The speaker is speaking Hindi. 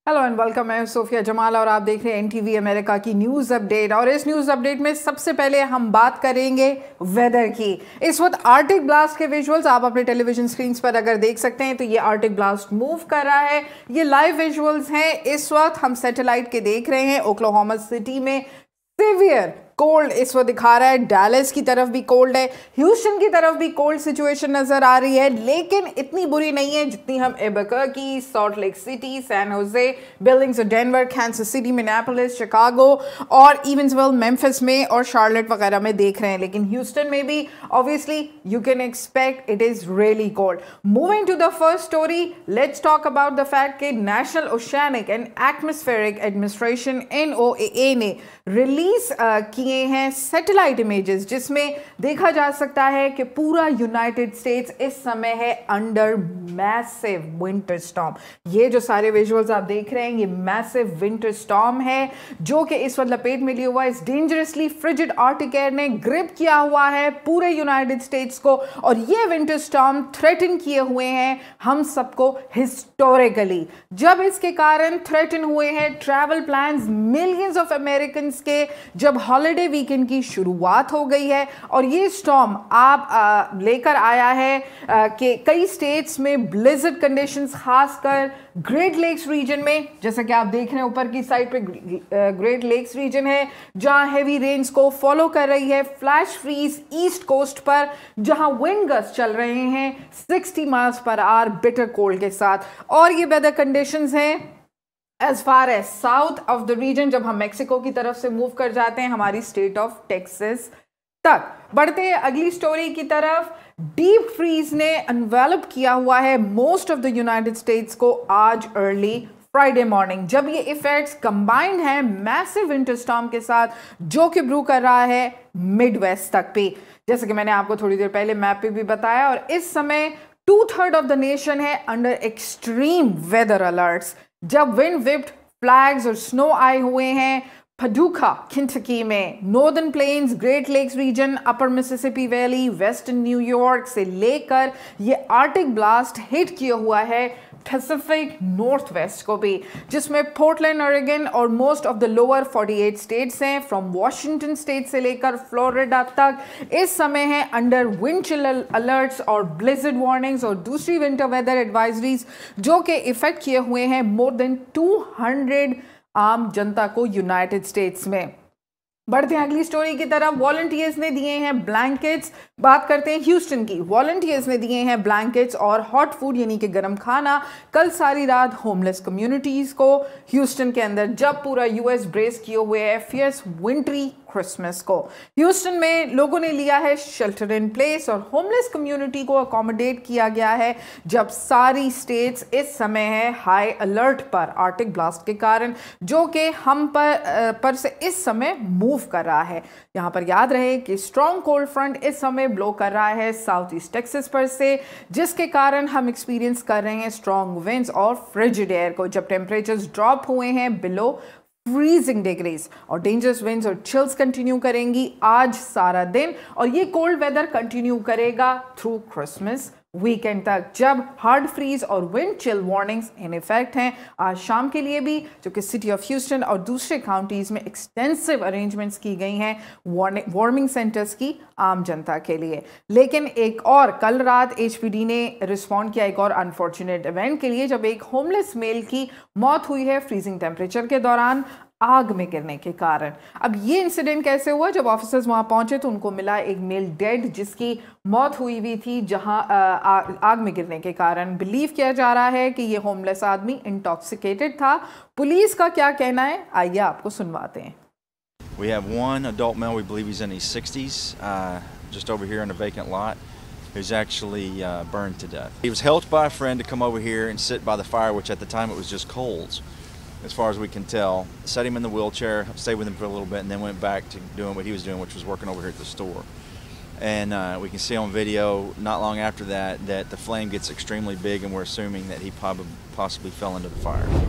Hello and welcome. मैं सोफिया जमाल और आप देख रहे हैं एनटीवी अमेरिका की न्यूज़ अपडेट। और इस न्यूज़ अपडेट में सबसे पहले हम बात करेंगे वेदर की। इस वक्त आर्टिक ब्लास्ट के विजुअल्स आप अपने टेलीविजन स्क्रीन पर अगर देख सकते हैं तो ये आर्टिक ब्लास्ट मूव कर रहा है। ये लाइव विजुअल्स हैं। इस वक्त हम सैटेलाइट के देख रहे हैं। ओक्लाहोमा सिटी में सिवियर कोल्ड इस वक्त दिखा रहा है। डैलस की तरफ भी कोल्ड है, ह्यूस्टन की तरफ भी कोल्ड सिचुएशन नजर आ रही है, लेकिन इतनी बुरी नहीं है जितनी हम Albuquerque, Salt Lake City, San Jose, Billings और Denver, Kansas City, Minneapolis, Chicago और इवंसविल, मेम्फिस में और शार्लेट वगैरह में देख रहे हैं। लेकिन ह्यूस्टन में भी obviously you can expect it is really cold. Moving to the first story, let's talk about the fact कि national oceanic and atmospheric administration NOAA ने रिलीज किए हैं सैटेलाइट इमेजेस, जिसमें देखा जा सकता है कि पूरा यूनाइटेड स्टेट्स इस समय है अंडर मैसिव विंटर स्टॉर्म। ये जो सारे विजुअल्स आप देख रहे हैं, ये मैसिव विंटर स्टॉर्म है जो कि इस वक्त लपेट में लिया हुआ है। इस डेंजरसली फ्रिजिड आर्टिक एयर ने ग्रिप किया हुआ है पूरे यूनाइटेड स्टेट्स को, और ये विंटर स्टॉर्म थ्रेटन किए हुए हैं हम सबको हिस्टोरिकली। जब इसके कारण थ्रेटन हुए हैं travel plans millions of American के, जब हॉलिडे वीकेंड की शुरुआत हो गई है और ये स्टॉर्म आप लेकर आया है कि कई स्टेट्स में ब्लिजर्ड कंडीशंस, खासकर ग्रेट लेक्स रीजन में, जैसा कि आप देख रहे हैं ऊपर की साइड पे ग्रेट लेक्स रीजन है जहां हेवी रेन्स को फॉलो कर रही है फ्लैश फ्रीज ईस्ट कोस्ट पर, जहां विंड गस्ट चल रहे हैं 60 miles per hour bitter cold के साथ। और ये वेदर कंडीशंस हैं as far as south of the region. जब हम मेक्सिको की तरफ से मूव कर जाते हैं हमारी स्टेट ऑफ टेक्सास तक। बढ़ते हैं अगली स्टोरी की तरफ। डीप फ्रीज ने एनवेलप किया हुआ है most of the United states को आज अर्ली फ्राइडे मॉर्निंग, जब ये इफेक्ट्स कंबाइंड हैं मैसिव विंटर स्टॉर्म के साथ जो कि ब्रू कर रहा है मिड वेस्ट तक पे, जैसे कि मैंने आपको थोड़ी देर पहले मैप पे भी बताया। और इस समय 2/3 ऑफ द नेशन है अंडर एक्सट्रीम वेदर अलर्ट्स, जब विंड विप्ड फ्लैग्स और स्नो आए हुए हैं पडुका केंटकी में, northern plains, Great Lakes region, upper Mississippi valley, western New York से लेकर ये आर्टिक ब्लास्ट हिट किया हुआ है पैसिफिक नॉर्थ वेस्ट को भी, जिसमें पोर्टलैंड, ओरेगन और most of the lower 48 states हैं, फ्रॉम वॉशिंगटन स्टेट से लेकर फ्लोरिडा तक इस समय है अंडर विंड चिल अलर्ट्स और ब्लिजर्ड वार्निंग्स और दूसरी विंटर वेदर एडवाइजरीज जो कि इफेक्ट किए हुए हैं मोर देन 200 आम जनता को यूनाइटेड स्टेट्स में। बढ़ते हैं अगली स्टोरी की तरफ। वॉलंटियर्स ने दिए हैं ब्लैंकेट्स। बात करते हैं ह्यूस्टन की। वॉलंटियर्स ने दिए हैं ब्लैंकेट्स और हॉट फूड यानी कि गर्म खाना कल सारी रात होमलेस कम्युनिटीज को ह्यूस्टन के अंदर, जब पूरा यूएस ब्रेस किए हुए है फियर्स विंटरी क्रिसमस को। ह्यूस्टन में लोगों ने लिया है शेल्टर इन प्लेस और होमलेस कम्युनिटी को अकोमोडेट किया गया है, जब सारी स्टेट्स इस समय है हाई अलर्ट पर आर्टिक ब्लास्ट के कारण, जो कि हम पर से इस समय मूव कर रहा है। यहां पर याद रहे कि स्ट्रॉन्ग कोल्ड फ्रंट इस समय ब्लो कर रहा है साउथ ईस्ट टेक्सास पर से, जिसके कारण हम एक्सपीरियंस कर रहे हैं स्ट्रॉन्ग विंड्स और फ्रिजिड एयर को, जब टेम्परेचर्स ड्रॉप हुए हैं बिलो फ्रीजिंग डिग्रीज। और डेंजरस विंड्स और चिल्स कंटिन्यू करेंगी आज सारा दिन, और ये कोल्ड वेदर कंटिन्यू करेगा थ्रू क्रिसमस वीकेंड तक, जब हार्ड फ्रीज और wind chill warnings in effect हैं आज शाम के लिए भी, जो कि सिटी ऑफ ह्यूस्टन और दूसरे काउंटीज में एक्सटेंसिव अरेंजमेंट्स की गई हैं वार्मिंग सेंटर्स की आम जनता के लिए। लेकिन एक और कल रात HPD ने रिस्पॉन्ड किया एक और अनफॉर्चुनेट इवेंट के लिए, जब एक होमलेस मेल की मौत हुई है फ्रीजिंग टेम्परेचर के दौरान आग में गिरने के कारण। अब ये इंसिडेंट कैसे हुआ? जब ऑफिसर्स वहां पहुंचे तो उनको मिला एक मेल डेड, जिसकी मौत हुई हुई थी जहां आग में गिरने के कारण। बिलीव किया जा रहा है कि ये होमलेस आदमी इंटॉक्सिकेटेड था। पुलिस का क्या कहना है, आइए आपको सुनवाते हैं। We have one adult male, we believe he's in his 60s, just over here in a vacant lot, who's actually burned to death. He was helped by a friend to come over here and sit by the fire, which at the time it was just coals, as far as we can tell. Set him in the wheelchair, stayed with him for a little bit, and then went back to doing what he was doing, which was working over here at the store. And we can see on video not long after that the flame gets extremely big, and we're assuming that he possibly fell into the fire.